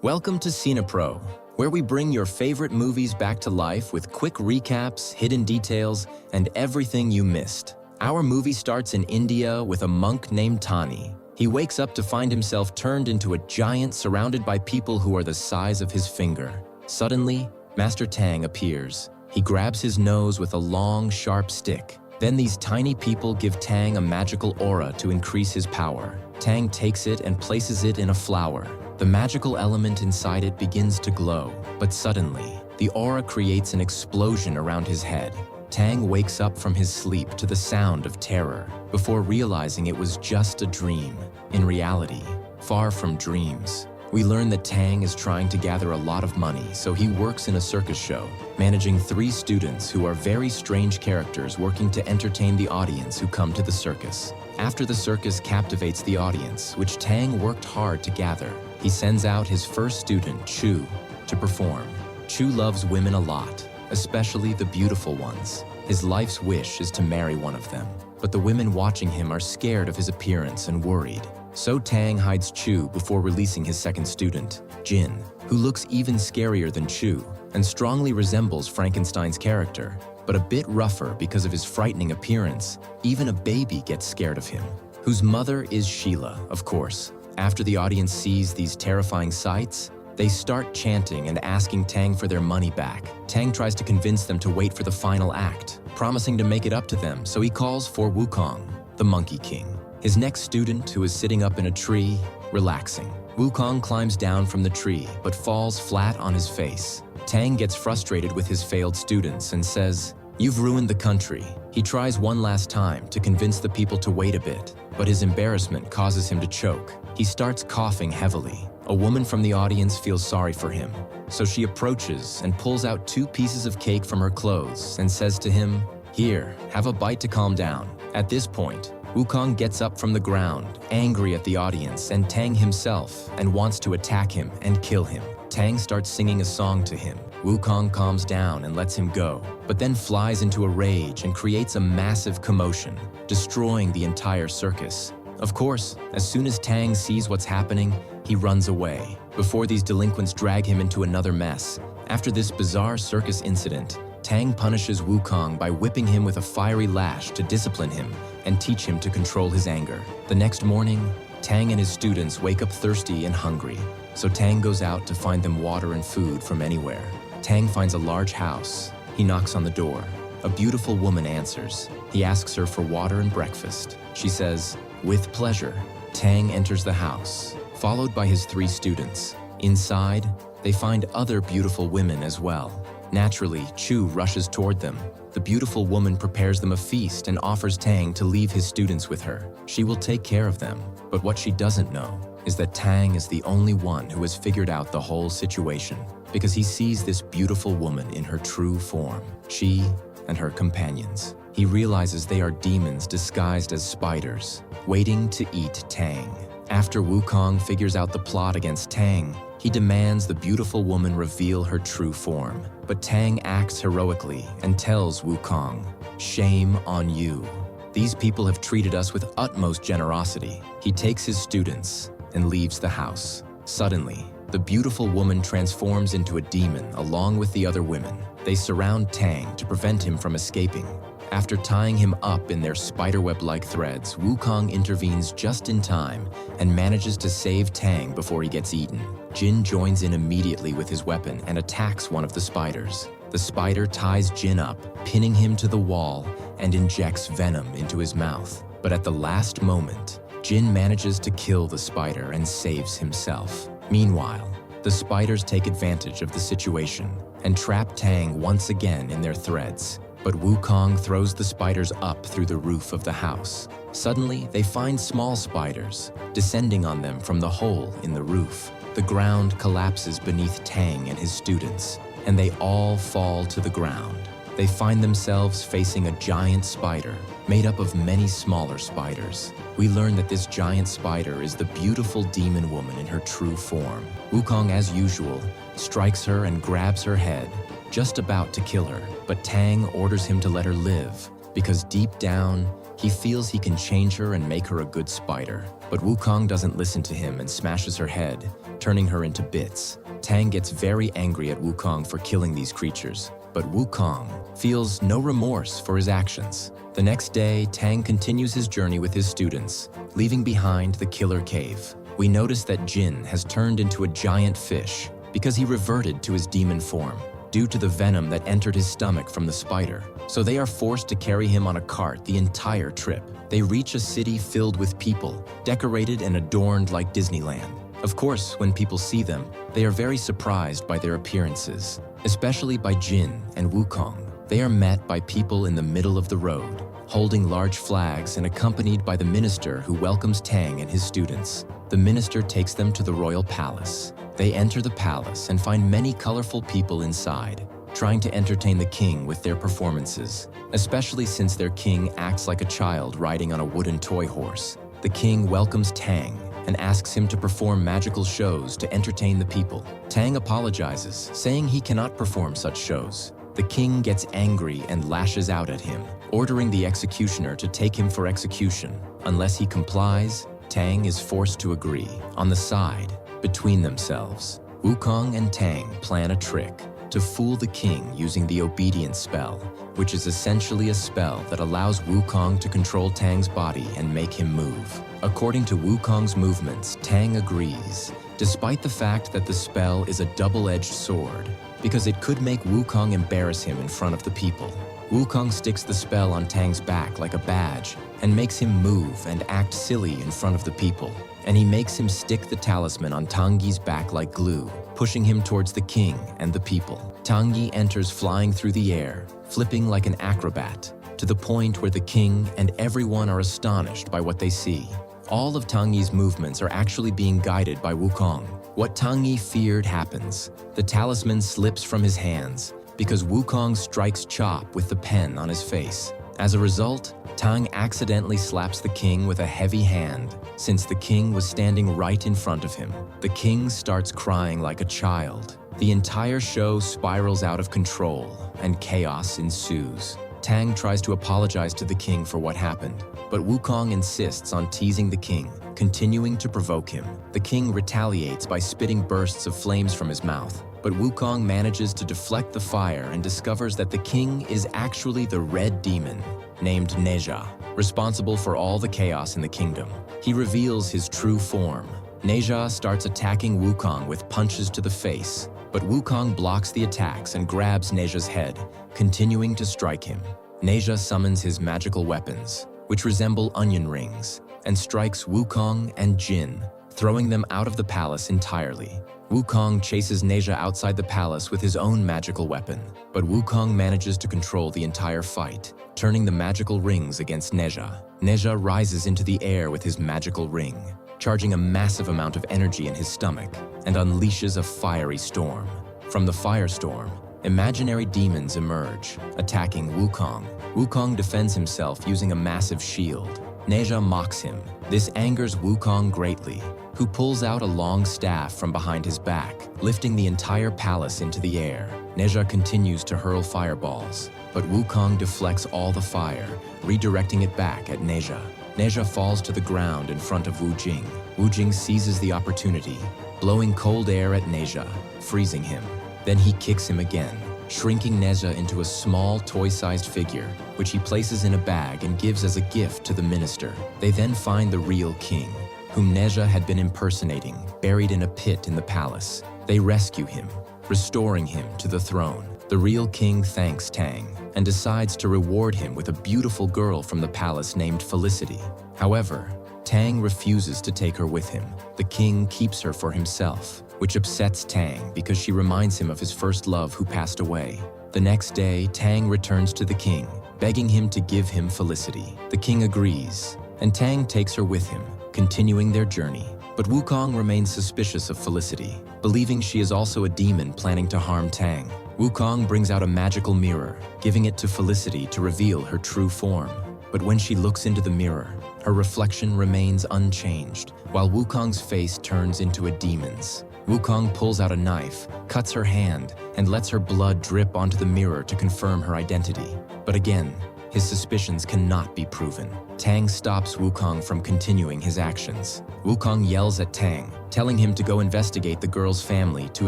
Welcome to CinePro, where we bring your favorite movies back to life with quick recaps, hidden details, and everything you missed. Our movie starts in India with a monk named Tani. He wakes up to find himself turned into a giant surrounded by people who are the size of his finger. Suddenly, Master Tang appears. He grabs his nose with a long, sharp stick. Then these tiny people give Tang a magical aura to increase his power. Tang takes it and places it in a flower. The magical element inside it begins to glow, but suddenly, the aura creates an explosion around his head. Tang wakes up from his sleep to the sound of terror, before realizing it was just a dream. In reality, far from dreams. We learn that Tang is trying to gather a lot of money, so he works in a circus show, managing 3 students who are very strange characters working to entertain the audience who come to the circus. After the circus captivates the audience, which Tang worked hard to gather, he sends out his first student, Chu, to perform. Chu loves women a lot, especially the beautiful ones. His life's wish is to marry one of them, but the women watching him are scared of his appearance and worried. So Tang hides Chu before releasing his second student, Jin, who looks even scarier than Chu and strongly resembles Frankenstein's character, but a bit rougher because of his frightening appearance. Even a baby gets scared of him, whose mother is Sheila, of course. After the audience sees these terrifying sights, they start chanting and asking Tang for their money back. Tang tries to convince them to wait for the final act, promising to make it up to them, so he calls for Wukong, the Monkey King, his next student who is sitting up in a tree, relaxing. Wukong climbs down from the tree, but falls flat on his face. Tang gets frustrated with his failed students and says, "You've ruined the country." He tries one last time to convince the people to wait a bit, but his embarrassment causes him to choke. He starts coughing heavily. A woman from the audience feels sorry for him, so she approaches and pulls out 2 pieces of cake from her clothes and says to him, "Here, have a bite to calm down." At this point, Wukong gets up from the ground, angry at the audience and Tang himself, and wants to attack him and kill him. Tang starts singing a song to him. Wukong calms down and lets him go, but then flies into a rage and creates a massive commotion, destroying the entire circus. Of course, as soon as Tang sees what's happening, he runs away, before these delinquents drag him into another mess. After this bizarre circus incident, Tang punishes Wukong by whipping him with a fiery lash to discipline him and teach him to control his anger. The next morning, Tang and his students wake up thirsty and hungry, so Tang goes out to find them water and food from anywhere. Tang finds a large house. He knocks on the door. A beautiful woman answers. He asks her for water and breakfast. She says, "With pleasure." Tang enters the house, followed by his 3 students. Inside, they find other beautiful women as well. Naturally, Chu rushes toward them. The beautiful woman prepares them a feast and offers Tang to leave his students with her. She will take care of them, but what she doesn't know is that Tang is the only one who has figured out the whole situation, because he sees this beautiful woman in her true form, she and her companions. He realizes they are demons disguised as spiders, waiting to eat Tang. After Wukong figures out the plot against Tang, he demands the beautiful woman reveal her true form. But Tang acts heroically and tells Wukong, "Shame on you. These people have treated us with utmost generosity." He takes his students and leaves the house. Suddenly, the beautiful woman transforms into a demon along with the other women. They surround Tang to prevent him from escaping. After tying him up in their spiderweb-like threads, Wukong intervenes just in time and manages to save Tang before he gets eaten. Jin joins in immediately with his weapon and attacks one of the spiders. The spider ties Jin up, pinning him to the wall, and injects venom into his mouth. But at the last moment, Jin manages to kill the spider and saves himself. Meanwhile, the spiders take advantage of the situation and trap Tang once again in their threads. But Wukong throws the spiders up through the roof of the house. Suddenly, they find small spiders, descending on them from the hole in the roof. The ground collapses beneath Tang and his students, and they all fall to the ground. They find themselves facing a giant spider, made up of many smaller spiders. We learn that this giant spider is the beautiful demon woman in her true form. Wukong, as usual, strikes her and grabs her head, just about to kill her, but Tang orders him to let her live, because deep down, he feels he can change her and make her a good spider. But Wukong doesn't listen to him and smashes her head, turning her into bits. Tang gets very angry at Wukong for killing these creatures, but Wukong feels no remorse for his actions. The next day, Tang continues his journey with his students, leaving behind the killer cave. We notice that Jin has turned into a giant fish because he reverted to his demon form due to the venom that entered his stomach from the spider. So they are forced to carry him on a cart the entire trip. They reach a city filled with people, decorated and adorned like Disneyland. Of course, when people see them, they are very surprised by their appearances, especially by Jin and Wukong. They are met by people in the middle of the road, holding large flags and accompanied by the minister who welcomes Tang and his students. The minister takes them to the royal palace. They enter the palace and find many colorful people inside, trying to entertain the king with their performances, especially since their king acts like a child riding on a wooden toy horse. The king welcomes Tang and asks him to perform magical shows to entertain the people. Tang apologizes, saying he cannot perform such shows. The king gets angry and lashes out at him, ordering the executioner to take him for execution. Unless he complies, Tang is forced to agree. On the side, between themselves, Wukong and Tang plan a trick to fool the king using the obedience spell, which is essentially a spell that allows Wukong to control Tang's body and make him move. According to Wukong's movements, Tang agrees, despite the fact that the spell is a double-edged sword, because it could make Wukong embarrass him in front of the people. Wukong sticks the spell on Tang's back like a badge and makes him move and act silly in front of the people. And he makes him stick the talisman on Tangyi's back like glue, pushing him towards the king and the people. Tangyi enters flying through the air, flipping like an acrobat, to the point where the king and everyone are astonished by what they see. All of Tangyi's movements are actually being guided by Wukong. What Tangyi feared happens. The talisman slips from his hands because Wukong strikes Chop with the pen on his face. As a result, Tang accidentally slaps the king with a heavy hand, since the king was standing right in front of him. The king starts crying like a child. The entire show spirals out of control, and chaos ensues. Tang tries to apologize to the king for what happened, but Wukong insists on teasing the king, continuing to provoke him. The king retaliates by spitting bursts of flames from his mouth, but Wukong manages to deflect the fire and discovers that the king is actually the red demon, named Neja, responsible for all the chaos in the kingdom. He reveals his true form. Neja starts attacking Wukong with punches to the face, but Wukong blocks the attacks and grabs Neja's head, continuing to strike him. Neja summons his magical weapons, which resemble onion rings, and strikes Wukong and Jin, throwing them out of the palace entirely. Wukong chases Neja outside the palace with his own magical weapon, but Wukong manages to control the entire fight, turning the magical rings against Neja. Neja rises into the air with his magical ring, charging a massive amount of energy in his stomach, and unleashes a fiery storm. From the firestorm, imaginary demons emerge, attacking Wukong. Wukong defends himself using a massive shield. Neja mocks him. This angers Wukong greatly, who pulls out a long staff from behind his back, lifting the entire palace into the air. Neja continues to hurl fireballs, but Wukong deflects all the fire, redirecting it back at Neja. Neja falls to the ground in front of Wu Jing. Wu Jing seizes the opportunity, blowing cold air at Neja, freezing him. Then he kicks him again, shrinking Neja into a small toy-sized figure, which he places in a bag and gives as a gift to the minister. They then find the real king, whom Neja had been impersonating, buried in a pit in the palace. They rescue him, restoring him to the throne. The real king thanks Tang and decides to reward him with a beautiful girl from the palace named Felicity. However, Tang refuses to take her with him. The king keeps her for himself, which upsets Tang because she reminds him of his first love who passed away. The next day, Tang returns to the king, begging him to give him Felicity. The king agrees, and Tang takes her with him, continuing their journey. But Wukong remains suspicious of Felicity, believing she is also a demon planning to harm Tang. Wukong brings out a magical mirror, giving it to Felicity to reveal her true form. But when she looks into the mirror, her reflection remains unchanged, while Wukong's face turns into a demon's. Wukong pulls out a knife, cuts her hand, and lets her blood drip onto the mirror to confirm her identity. But again, his suspicions cannot be proven. Tang stops Wukong from continuing his actions. Wukong yells at Tang, telling him to go investigate the girl's family to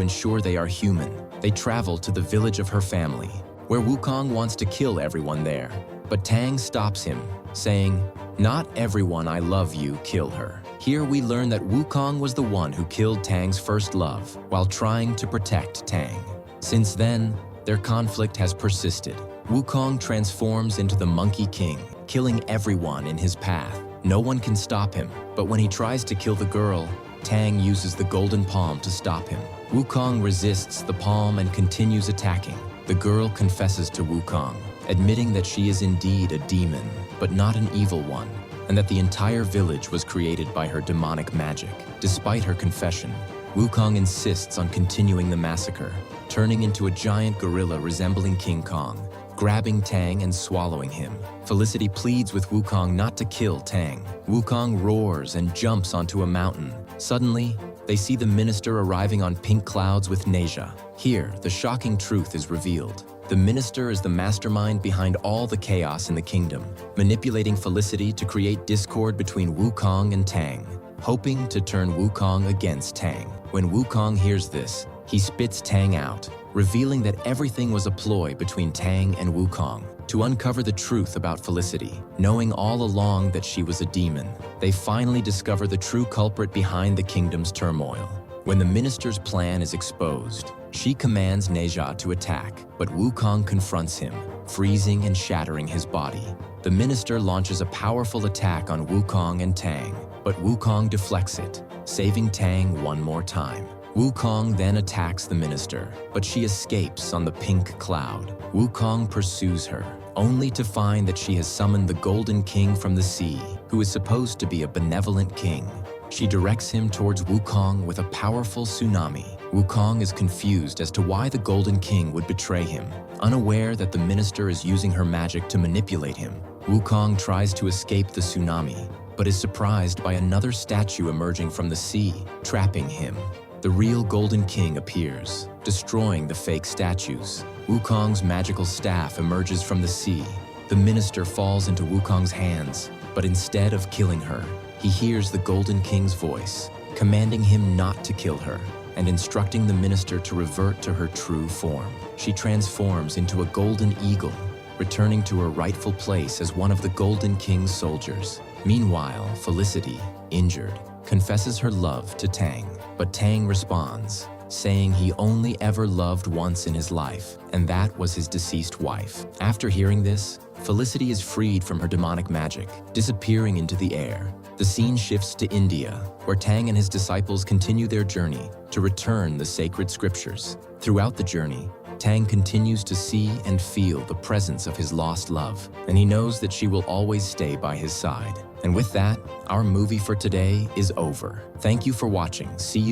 ensure they are human. They travel to the village of her family, where Wukong wants to kill everyone there. But Tang stops him, saying, "Not everyone I love you kill her." Here we learn that Wukong was the one who killed Tang's first love while trying to protect Tang. Since then, their conflict has persisted. Wukong transforms into the Monkey King, killing everyone in his path. No one can stop him, but when he tries to kill the girl, Tang uses the golden palm to stop him. Wukong resists the palm and continues attacking. The girl confesses to Wukong, admitting that she is indeed a demon, but not an evil one, and that the entire village was created by her demonic magic. Despite her confession, Wukong insists on continuing the massacre, turning into a giant gorilla resembling King Kong, grabbing Tang and swallowing him. Felicity pleads with Wukong not to kill Tang. Wukong roars and jumps onto a mountain. Suddenly, they see the minister arriving on pink clouds with Neja. Here, the shocking truth is revealed. The minister is the mastermind behind all the chaos in the kingdom, manipulating Felicity to create discord between Wukong and Tang, hoping to turn Wukong against Tang. When Wukong hears this, he spits Tang out, revealing that everything was a ploy between Tang and Wukong to uncover the truth about Felicity. Knowing all along that she was a demon, they finally discover the true culprit behind the kingdom's turmoil. When the minister's plan is exposed, she commands Neja to attack, but Wukong confronts him, freezing and shattering his body. The minister launches a powerful attack on Wukong and Tang, but Wukong deflects it, saving Tang one more time. Wukong then attacks the minister, but she escapes on the pink cloud. Wukong pursues her, only to find that she has summoned the Golden King from the sea, who is supposed to be a benevolent king. She directs him towards Wukong with a powerful tsunami. Wukong is confused as to why the Golden King would betray him, unaware that the minister is using her magic to manipulate him. Wukong tries to escape the tsunami, but is surprised by another statue emerging from the sea, trapping him. The real Golden King appears, destroying the fake statues. Wukong's magical staff emerges from the sea. The minister falls into Wukong's hands, but instead of killing her, he hears the Golden King's voice, commanding him not to kill her, and instructing the minister to revert to her true form. She transforms into a golden eagle, returning to her rightful place as one of the Golden King's soldiers. Meanwhile, Felicity, injured, confesses her love to Tang, but Tang responds, saying he only ever loved once in his life, and that was his deceased wife. After hearing this, Felicity is freed from her demonic magic, disappearing into the air. The scene shifts to India, where Tang and his disciples continue their journey to return the sacred scriptures. Throughout the journey, Tang continues to see and feel the presence of his lost love, and he knows that she will always stay by his side. And with that, our movie for today is over. Thank you for watching. See you